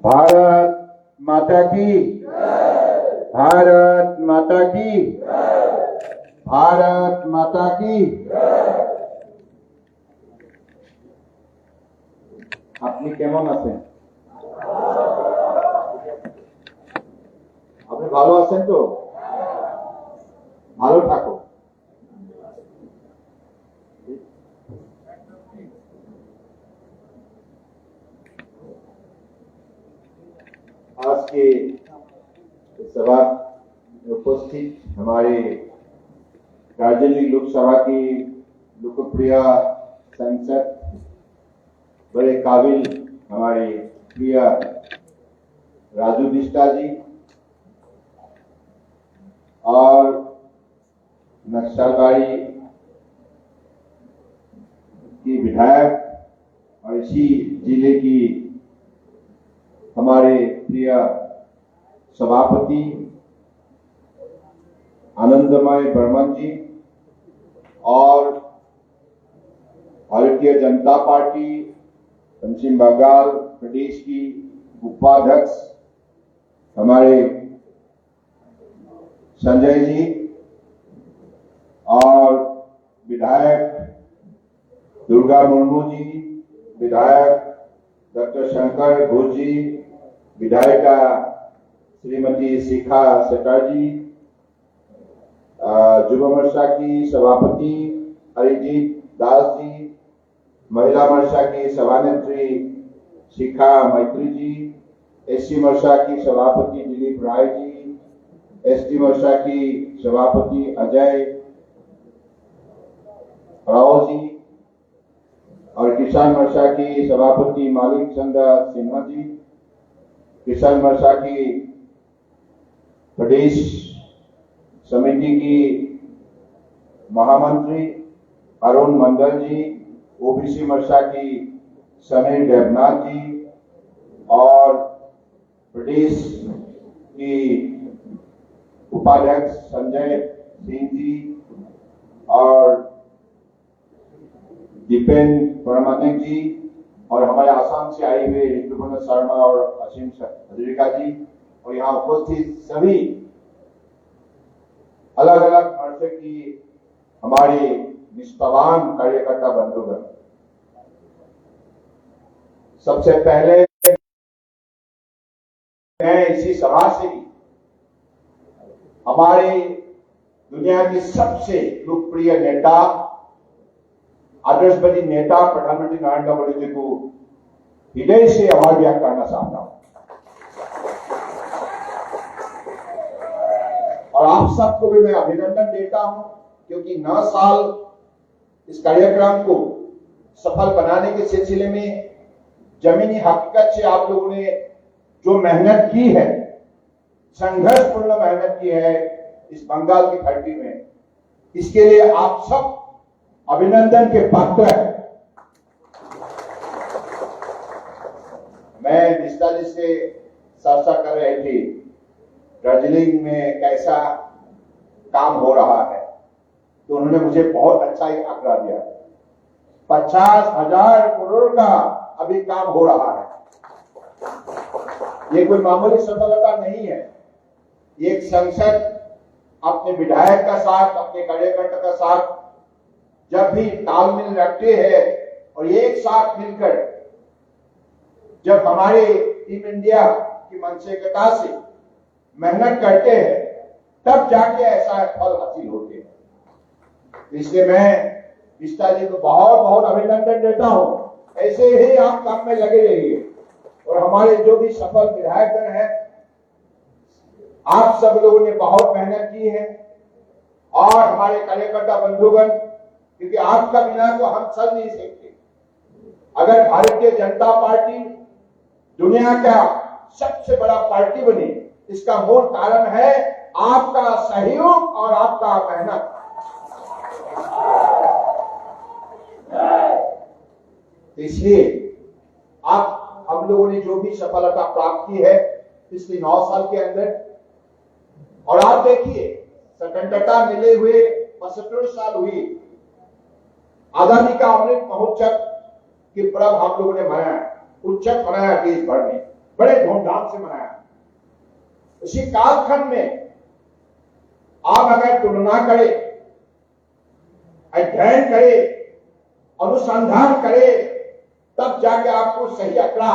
भारत माता की, भारत माता की, भारत माता की। আপনি কেমন আছেন? আপনি ভালো আছেন তো? ভালো থাকো। आज के सभा में उपस्थित हमारे दार्जिलिंग लोकसभा की लोकप्रिय सांसद, बड़े काबिल हमारे प्रिय राजू बिष्टा जी और नक्सलबाड़ी की विधायक और इसी जिले की हमारे प्रिय सभापति आनंदमय बर्मन जी और भारतीय जनता पार्टी पश्चिम बंगाल प्रदेश की उपाध्यक्ष हमारे संजय जी और विधायक दुर्गा मुर्मू जी, विधायक डॉक्टर शंकर घोष जी, विधायिका श्रीमती शिखा चटर्जी, युवा मोर्चा की सभापति अरिजीत दास जी, महिला मोर्चा की सभानेत्री शिखा मैत्री जी, एससी मोर्चा की सभापति दिलीप राय जी, एसटी मोर्चा की सभापति अजय राव जी और किसान मोर्चा की सभापति मालिक चंद्र सिन्हा जी, किसान मोर्चा की प्रदेश समिति की महामंत्री अरुण मंडल जी, ओबीसी मोर्चा की समीर देवनाथ जी और प्रदेश की उपाध्यक्ष संजय सिंह जी और दीपेन परमानिक जी और हमारे आसाम से आए हुए ऋतुपर्ण शर्मा और असीम हजरिका जी और यहाँ उपस्थित सभी अलग अलग मोर्चे की हमारे निष्ठावान कार्यकर्ता बंधुगण, सबसे पहले मैं इसी सभा से हमारे दुनिया के सबसे लोकप्रिय नेता, आदर्शवादी नेता प्रधानमंत्री नरेंद्र मोदी जी को हृदय से आभार व्यक्त करना चाहता हूं और आप सबको भी मैं अभिनंदन देता हूं क्योंकि 9 साल इस कार्यक्रम को सफल बनाने के सिलसिले में जमीनी हकीकत से आप लोगों ने जो मेहनत की है, संघर्षपूर्ण मेहनत की है इस बंगाल की धरती में, इसके लिए आप सब अभिनंदन के पात्र है। मैं बिष्टा जी से चर्चा कर रहे थे दार्जिलिंग में कैसा काम हो रहा है, तो उन्होंने मुझे बहुत अच्छा ही आंकड़ा दिया। 50,000 करोड़ का अभी काम हो रहा है। ये कोई मामूली सफलता नहीं है। एक संसद अपने विधायक का साथ, अपने कार्यकर्ता का साथ जब भी तालमेल रखते हैं और एक साथ मिलकर जब हमारे टीम इंडिया की मानसिकता से मेहनत करते हैं तब जाके ऐसा फल हासिल होते हैं। इसलिए मैं बिष्टा जी को बहुत बहुत अभिनंदन देता हूं। ऐसे ही आप काम में लगे रहिए और हमारे जो भी सफल विधायकगण हैं, आप सब लोगों ने बहुत मेहनत की है और हमारे कार्यकर्ता बंधुगण, क्योंकि आपका बिना तो हम चल नहीं सकते। अगर भारतीय जनता पार्टी दुनिया का सबसे बड़ा पार्टी बनी, इसका मूल कारण है आपका सहयोग और आपका मेहनत। इसलिए आप हम लोगों ने जो भी सफलता प्राप्त की है पिछले 9 साल के अंदर, और आप देखिए स्वतंत्रता मिले हुए 75 साल हुई, आजादी का अमृत महोत्सव के पर्व हम लोगों ने मनाया, उत्सव मनाया देश भर में। बड़े धूमधाम से मनाया। उसी कालखंड में आप अगर तुलना करें, अध्ययन करें, अनुसंधान करें, तब जाके आपको सही आंकड़ा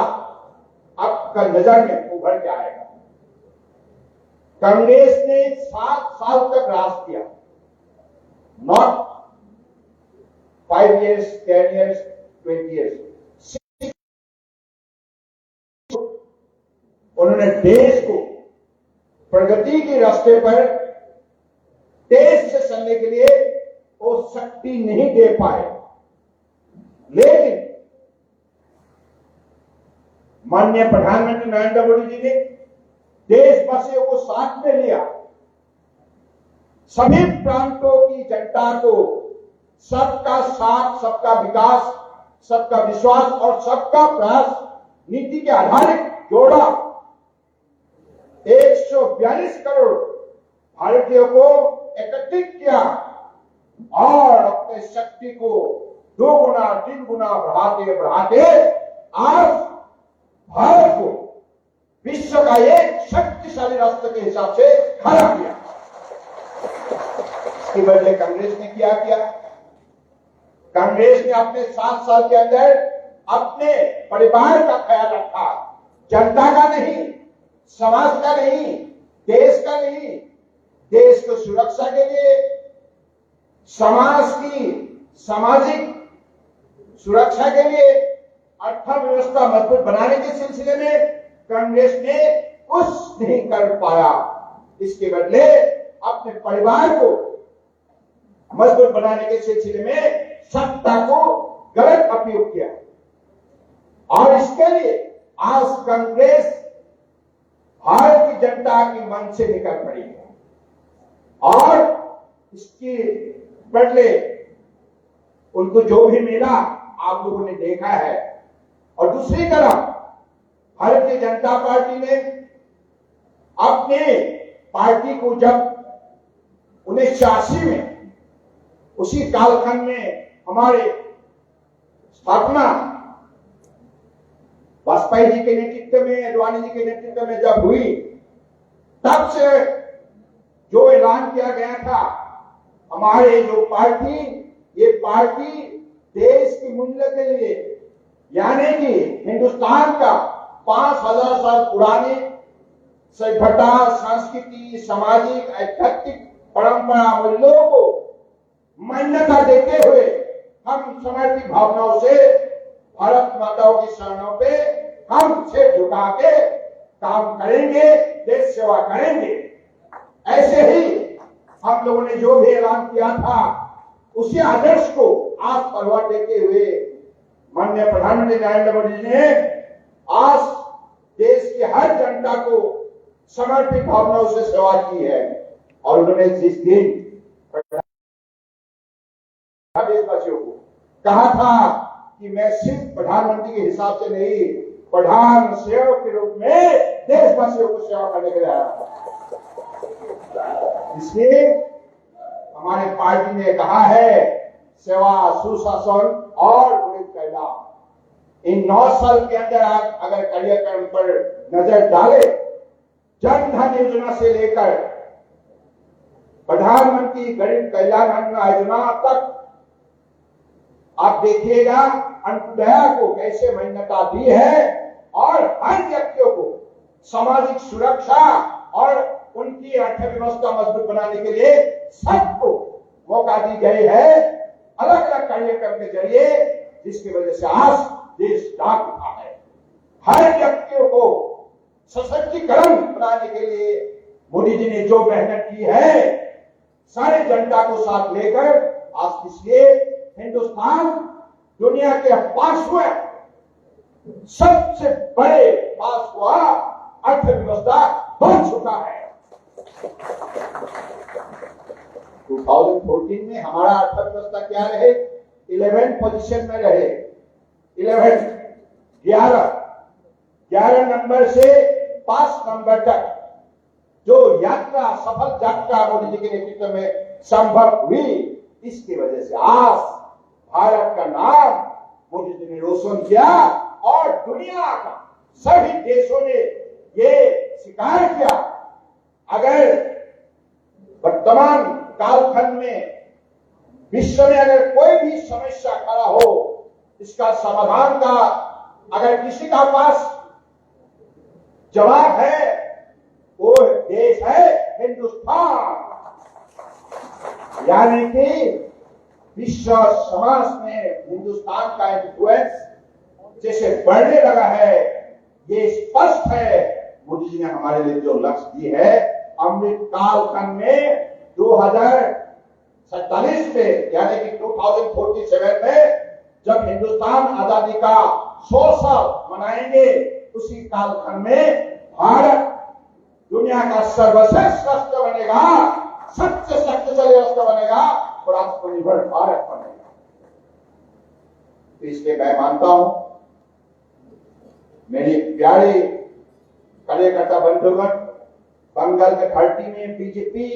आपका नजर में उभर के आएगा। कांग्रेस ने 7 साल तक राज किया, नॉट 5 years, 10 years, 20 years। उन्होंने देश को प्रगति के रास्ते पर तेज से चलने के लिए वो शक्ति नहीं दे पाए, लेकिन माननीय प्रधानमंत्री नरेंद्र मोदी जी ने देशवासियों को साथ में लिया, सभी प्रांतों की जनता को सबका साथ, सबका विकास, सबका विश्वास और सबका प्रयास नीति के आधारित जोड़ा। 142 करोड़ भारतीयों को एकत्रित किया और अपने शक्ति को 2 गुना 3 गुना बढ़ाते बढ़ाते आज भारत को विश्व का एक शक्तिशाली राष्ट्र के हिसाब से खड़ा किया। इसके बदले कांग्रेस ने क्या किया? कांग्रेस ने अपने 7 साल के अंदर अपने परिवार का ख्याल रखा, जनता का नहीं, समाज का नहीं, देश का नहीं। देश को सुरक्षा के लिए, समाज की सामाजिक सुरक्षा के लिए, अर्थव्यवस्था मजबूत बनाने के सिलसिले में कांग्रेस ने कुछ नहीं कर पाया। इसके बदले अपने परिवार को मजबूत बनाने के सिलसिले में सत्ता को गलत उपयोग किया और इसके लिए आज कांग्रेस भारत की जनता की मन से निकल पड़ी है और इसके बदले उनको जो भी मिला आप लोगों ने देखा है। और दूसरी तरफ भारतीय जनता पार्टी ने अपने पार्टी को जब 1986 में उसी कालखंड में हमारे स्थापना वाजपेयी जी के नेतृत्व में, अडवाणी जी के नेतृत्व में जब हुई, तब से जो ऐलान किया गया था हमारे जो पार्टी, ये पार्टी देश की मूल्य के लिए, यानी कि हिंदुस्तान का 5000 साल पुरानी सभ्यता, संस्कृति, सामाजिक, आध्यात्मिक परंपरा मूल्यों को मान्यता देते हुए हम समर्पित भावनाओं से भारत माताओं की शरणों पे हम सिर झुका के काम करेंगे, देश सेवा करेंगे। ऐसे ही हम लोगों ने जो भी ऐलान किया था उसी आदर्श को आज परवाह देते हुए माननीय प्रधानमंत्री नरेंद्र मोदी जी ने आज देश की हर जनता को समर्पित भावनाओं से सेवा की है। और उन्होंने जिस दिन देशवासियों को कहा था कि मैं सिर्फ प्रधानमंत्री के हिसाब से नहीं, प्रधान सेवक के रूप में देशवासियों को सेवा करने के लिए आया था। इसलिए हमारी पार्टी ने कहा है सेवा, सुशासन और गुणित कल्याण। इन 9 साल के अंदर आप अगर कार्यक्रम पर नजर डाले, जन धन योजना से लेकर प्रधानमंत्री गरीब कल्याण अन्न योजना तक आप देखिएगा अंत्योदय को कैसे मान्यता दी है और हर व्यक्तियों को सामाजिक सुरक्षा और उनकी अर्थव्यवस्था मजबूत बनाने के लिए सबको मौका दी गई है अलग अलग कार्यक्रम के जरिए, जिसकी वजह से आज देश जाग उठा है। हर व्यक्तियों को सशक्तिकरण बनाने के लिए मोदी जी ने जो मेहनत की है, सारे जनता को साथ लेकर आज इसलिए हिंदुस्तान दुनिया के 5वें सबसे बड़े 5वां अर्थव्यवस्था बन चुका है। 2014 में हमारा अर्थव्यवस्था क्या रहे? 11th पोजीशन में रहे। 11 नंबर से 5 नंबर तक जो यात्रा, सफल यात्रा मोदी जी के नेतृत्व में संभव हुई, इसकी वजह से आज भारत का नाम मोदी जी ने रोशन किया और दुनिया का सभी देशों ने ये स्वीकार किया, अगर वर्तमान कालखंड में विश्व में अगर कोई भी समस्या खड़ा हो, इसका समाधान का अगर किसी का पास जवाब है, वो देश है हिंदुस्तान। यानी कि विश्व समाज में हिंदुस्तान का इन्फ्लुएंस जैसे बढ़ने लगा है, ये स्पष्ट है। मोदी जी ने हमारे लिए जो लक्ष्य दी है, अमृत कालखंड में 2047 में यानी कि 2047 में जब हिंदुस्तान आजादी का 100 साल मनाएंगे, उसी कालखंड में भारत दुनिया का सर्वश्रेष्ठ राष्ट्र बनेगा, सबसे शक्तिशाली राष्ट्र बनेगा और आत्मनिर्भर भारत बनेगा। तो इसलिए मैं मानता हूं, मेरी प्यारी कार्यकर्ता बंधुगण, बंगाल के घाटी में बीजेपी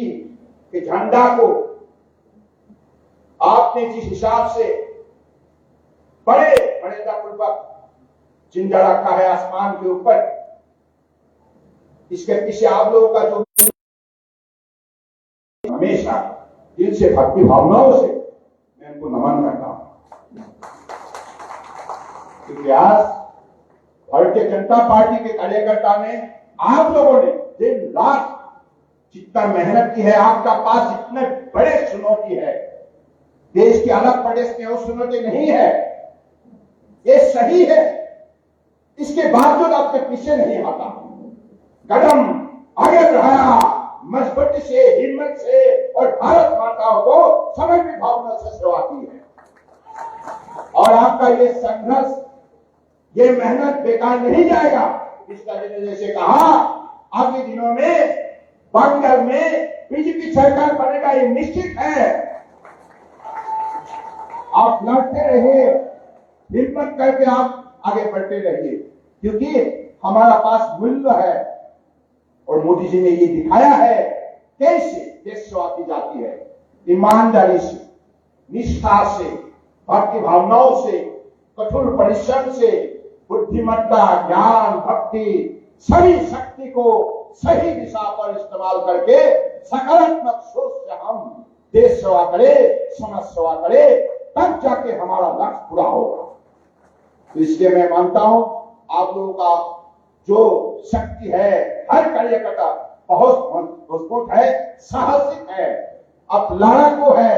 के झंडा को आपने जिस हिसाब से बड़े मर्यादापूर्वक जिंदा रखा है आसमान के ऊपर, इसके पीछे आप लोगों का जो हमेशा दिल से भक्ति भावनाओं से मैं उनको नमन करता हूं। क्योंकि आज भारतीय जनता पार्टी के कार्यकर्ता ने, आप लोगों ने दिन रात जितना मेहनत की है, आपका पास जितने बड़े चुनौती है, देश के अलग प्रदेश में वो चुनौती नहीं है, ये सही है, इसके बावजूद आपके पीछे नहीं आता, कदम आगे बढ़ाया मजबूती से, हिम्मत से, और भारत माताओं को समर्पित भावना से सेवा की है। और आपका ये संघर्ष, ये मेहनत बेकार नहीं जाएगा। इसका जैसे कहा, आगे दिनों में बंगाल में बीजेपी सरकार बनेगा, ये निश्चित है। आप लड़ते रहिए, हिम्मत करके आप आगे बढ़ते रहिए, क्योंकि हमारा पास मूल्य है और मोदी जी ने ये दिखाया है कैसे देश सेवा की जाती है, ईमानदारी से, निष्ठा से, भक्ति भावनाओं से, कठोर परिश्रम से, बुद्धिमत्ता, ज्ञान, भक्ति, सभी शक्ति को सही दिशा पर इस्तेमाल करके सकारात्मक सोच से हम देश सेवा करें, समाज सेवा करें, तब जाके हमारा लक्ष्य पूरा होगा। तो इसलिए मैं मानता हूं, आप लोगों का जो शक्ति है, हर कार्यकर्ता बहुत मजबूत है, साहसिक है, आप लड़ाकू है,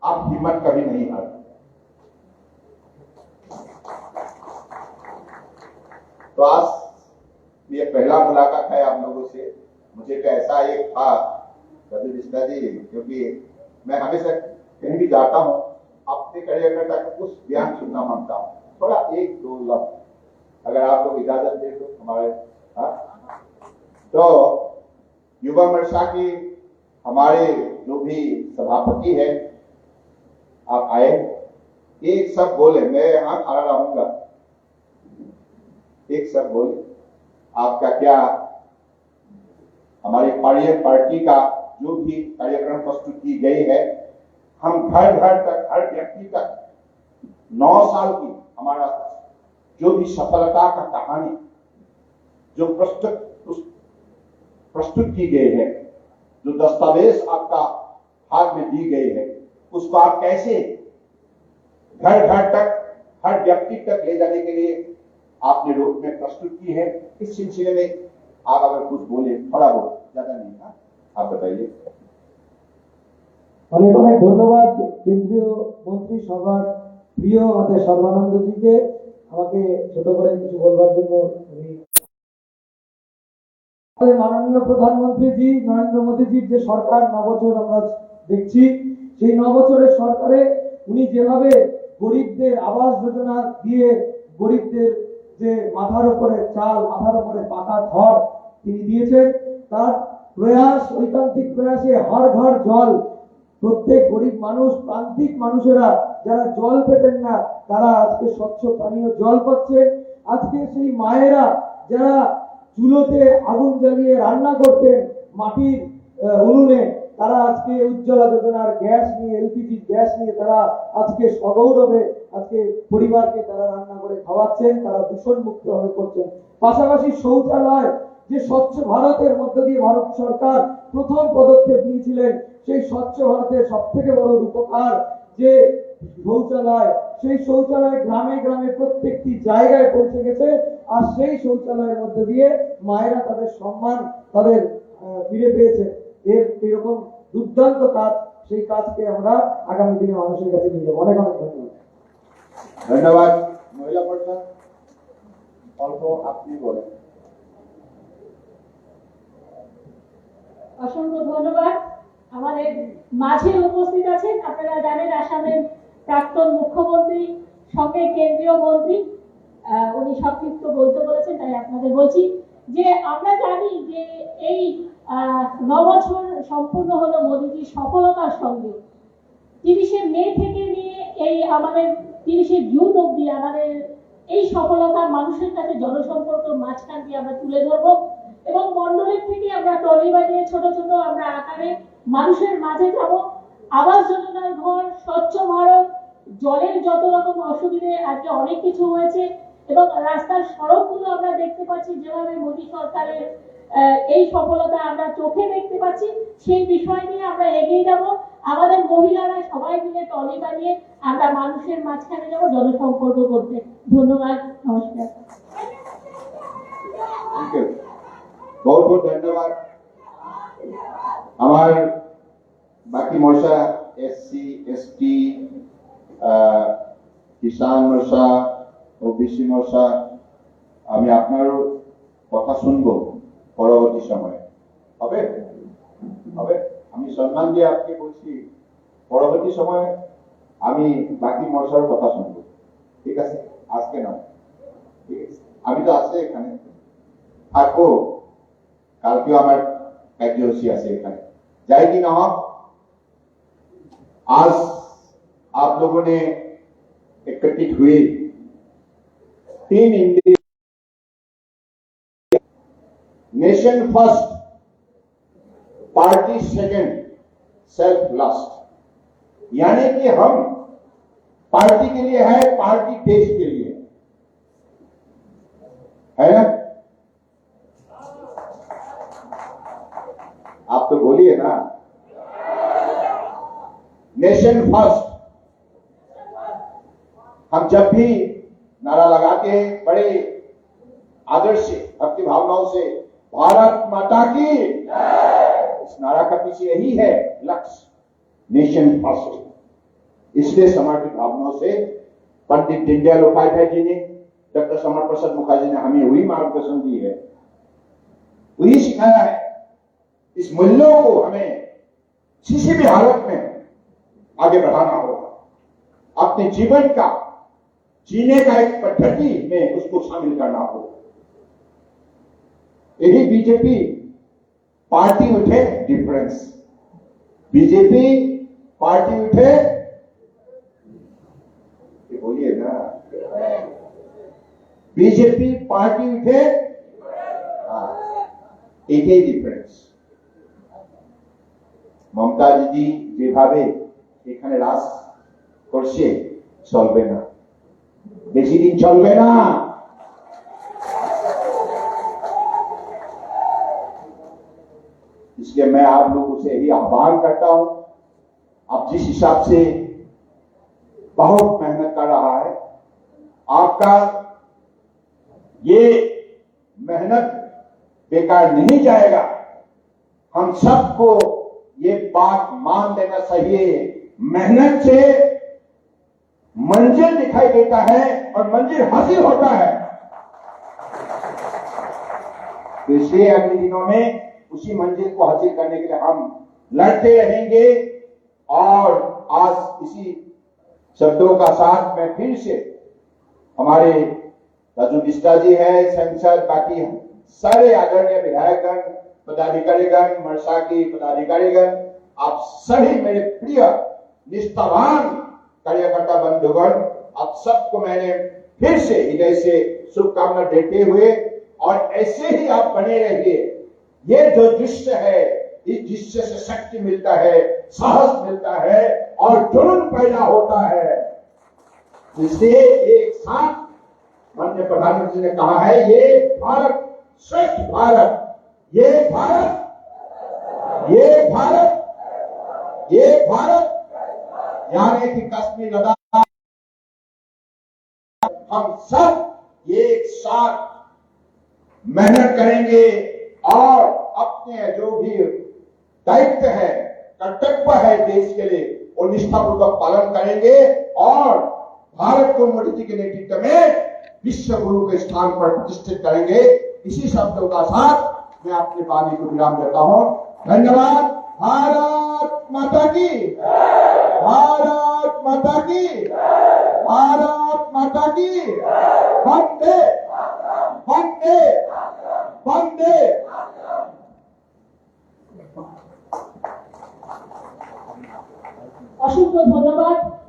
आप हिम्मत कभी नहीं हारते। तो आज ये पहला मुलाकात है आप लोगों से। मुझे ऐसा एक था रवि बिस्ला जी, क्योंकि मैं हमेशा कहीं भी जाता हूं, अपने कार्यकर्ता का कुछ बयान सुनना मांगता हूं, थोड़ा एक दो लफ्ज अगर आप लोग इजाजत दे तो हमारे। तो युवा मोर्चा की हमारे जो भी सभापति है, आप आए, एक सब बोले, मैं यहां खड़ा रहूंगा, एक सब बोले आपका क्या, हमारी पार्टी का जो भी कार्यक्रम प्रस्तुत की गई है, हम घर घर तक, हर व्यक्ति तक 9 साल की हमारा जो भी सफलता का कहानी जो प्रस्तुत की गई है, जो दस्तावेज आपका हाथ में दी गई है, उसको आप कैसे घर घर तक, हर व्यक्ति तक ले जाने के लिए आपने रूप में प्रस्तुत की है। इस सिलसिले में आप अगर कुछ बोले, थोड़ा बहुत, ज्यादा नहीं था, आप बताइए। অনেক অনেক ধন্যবাদ কেন্দ্রীয় মন্ত্রী সভার প্রিয় আমাদের সর্বানন্দজিকে আমাকে ছোট করে কিছু বলবার জন্য। আমাদের মাননীয় প্রধানমন্ত্রী নরেন্দ্র মোদীজির যে সরকার, নবছর আমরা দেখছি, সেই নবছরের সরকারে উনি যেভাবে গরিবদের আবাস যোজনা দিয়ে গরিবদের যে মাথার উপরে চাল, মাথার উপরে পাকা ঘর তিনি দিয়েছেন, তার প্রয়াস, ঐকান্তিক প্রয়াসে হর ঘর জল, প্রত্যেক গরিব মানুষ, প্রান্তিক মানুষেরা যারা জল পেতেন না, তারা আজকে স্বচ্ছ পানীয় জল পাচ্ছেন। আজকে সেই মায়েরা যারা চুলোতে আগুন জ্বালিয়ে রান্না করতেন মাটির উনুনে, তারা আজকে উজ্জ্বলা যোজনার গ্যাস নিয়ে, এলপিজি গ্যাস নিয়ে তারা আজকে সগৌরবে আজকে পরিবারকে তারা রান্না করে খাওয়াচ্ছেন, তারা দূষণ মুক্ত ভাবে করছেন। পাশাপাশি শৌচালয় যে স্বচ্ছ ভারতের মধ্য দিয়ে ভারত সরকার প্রথম পদক্ষেপ নিয়েছিলেন, সেই স্বচ্ছ ভারতের সব থেকে বড় রূপকার যে শৌচালয়, সেই শৌচালয় গ্রামে গ্রামে প্রত্যেকটি জায়গায় পৌঁছে গেছে। আর সেই শৌচালয়ের মধ্যে দিয়ে মায়েরা তাদের সম্মান তাদের ফিরে পেয়েছে। এরকম দুর্দান্ত কাজ, সেই কাজকে আমরা আগামী দিনে মানুষের কাছে নিয়ে যাবো। অনেক অনেক ধন্যবাদ। ধন্যবাদ। মহিলা মোর্চা অল্প আপনি বলেন। অসংখ্য ধন্যবাদ। আমাদের মাঝে উপস্থিত আছেন, আপনারা জানেন, আসামের প্রাক্তন মুখ্যমন্ত্রী, সঙ্গে কেন্দ্রীয় মন্ত্রী। উনি সবকিছু বলতে বলেছেন, তাই আপনাদের বলছি যে আমরা জানি যে এই 9 বছর সম্পূর্ণ হলো মোদীজির সফলতার সঙ্গে। 30শে মে থেকে নিয়ে এই আমাদের 30শে জুন অব্দি আমাদের এই সফলতা মানুষের কাছে জনসম্পর্ক মাঝখান দিয়ে আমরা তুলে ধরবো এবং মন্ডলের থেকে আমরা টলি বাজিয়ে ছোট ছোট আমরা আকারে মানুষের মাঝে যাব। আবাস যোজনার ঘর, স্বচ্ছ ভারত, জলের যত রকম অসুবিধে আজকে অনেক কিছু হয়েছে এবং রাস্তার সড়কগুলো আমরা দেখতে পাচ্ছি যেভাবে মোদী সরকারের এই সফলতা আমরা চোখে দেখতে পাচ্ছি, সেই বিষয় নিয়ে আমরা এগিয়ে যাব। আমাদের মহিলারা সবাই মিলে টলি বানিয়ে আমরা মানুষের মাঝখানে যাব জনসম্পর্ক করতে। ধন্যবাদ, নমস্কার। बहुत बहुत धन्यवाद। हमार बाकी मोर्चा एससी एसटी किसान मोर्चा ओबीसी मोर्चा আমি আপনারও কথা শুনবো পরবর্তী সময়ে। হবে হবে আমি সম্মান দিয়ে আপনি বলছি, পরবর্তী সময়ে আমি বাকি মোর্চার কথা শুনবো। ঠিক আছে, আজকে না, ঠিক আছে? আমি তো আজকে এখানে থাকবো, কালকেও আমার কার্যসূচী আছে এখানে, যাই কি না হোক। आज आप लोगों ने एकत्रित हुए team India nation first, party second, self last, यानी कि हम पार्टी के लिए है, पार्टी देश के लिए है ना। आप तो बोलिए ना, नेशन फर्स्ट। हम जब भी नारा लगाते हैं बड़े आदर्श से, भक्ति भावनाओं से, भारत माता की, इस नारा का पीछे यही है लक्ष्य, नेशन फर्स्ट। इसलिए समर्पित भावनाओं से पंडित दीनदयाल उपाध्याय जी ने, डॉक्टर श्यामा प्रसाद मुखर्जी ने हमें वही मार्गदर्शन दी है, वही सिखाया है। इस मूल्यों को हमें किसी भी हालत में आगे बढ़ाना होगा। अपने जीवन का जीने का एक पद्धति में उसको शामिल करना होगा। यही बीजेपी पार्टी उठे डिफरेंस, बीजेपी पार्टी उठे, ये बोलिए ना, बीजेपी पार्टी उठे, এটাই ডিফারেন্স। মমতা দিদি যেভাবে এখানে রাজ করছে চলবে না, বেশি দিন চলবে না। इसलिए मैं आप लोगों से यही आह्वान करता हूं, आप जिस हिसाब से बहुत मेहनत कर रहा है, आपका ये मेहनत बेकार नहीं जाएगा। हम सबको ये बात मान लेना चाहिए, मेहनत से मंजिल दिखाई देता है और मंजिल हासिल होता है। तो इसलिए अगले दिनों में उसी मंजिल को हासिल करने के लिए हम लड़ते रहेंगे। और आज इसी शब्दों का साथ मैं फिर से हमारे राजू बिस्टा जी है, संसद, बाकी सारे आदरणीय विधायकगण, पदाधिकारीगण, मरसा की पदाधिकारीगण, आप सभी मेरे प्रिय निष्ठावान कार्यकर्ता बंधुगण, आप सबको मैंने फिर से हृदय से शुभकामना देते हुए, और ऐसे ही आप बने रहिए। ये जो दृश्य है, जिससे शक्ति मिलता है, साहस मिलता है और जुनून पैदा होता है। इसलिए एक साथ माननीय प्रधानमंत्री ने कहा है, ये भारत श्रेष्ठ भारत, ये भारत, ये भारत, ये भारत, यानी कि कश्मीर लद्दाख हम सब एक साथ मेहनत करेंगे और अपने जो भी दायित्व है, कर्तव्य है देश के लिए, वो निष्ठापूर्वक पालन करेंगे और भारत को मोदी जी के नेतृत्व में विश्व गुरु के स्थान पर प्रतिष्ठित करेंगे। इसी शब्दों का साथ मैं अपनी वाणी को विराम देता हूं। धन्यवाद। भारत माता की, भारत माता की, भारत माता की। वंदे वंदे वंदे। অসংখ্য ধন্যবাদ।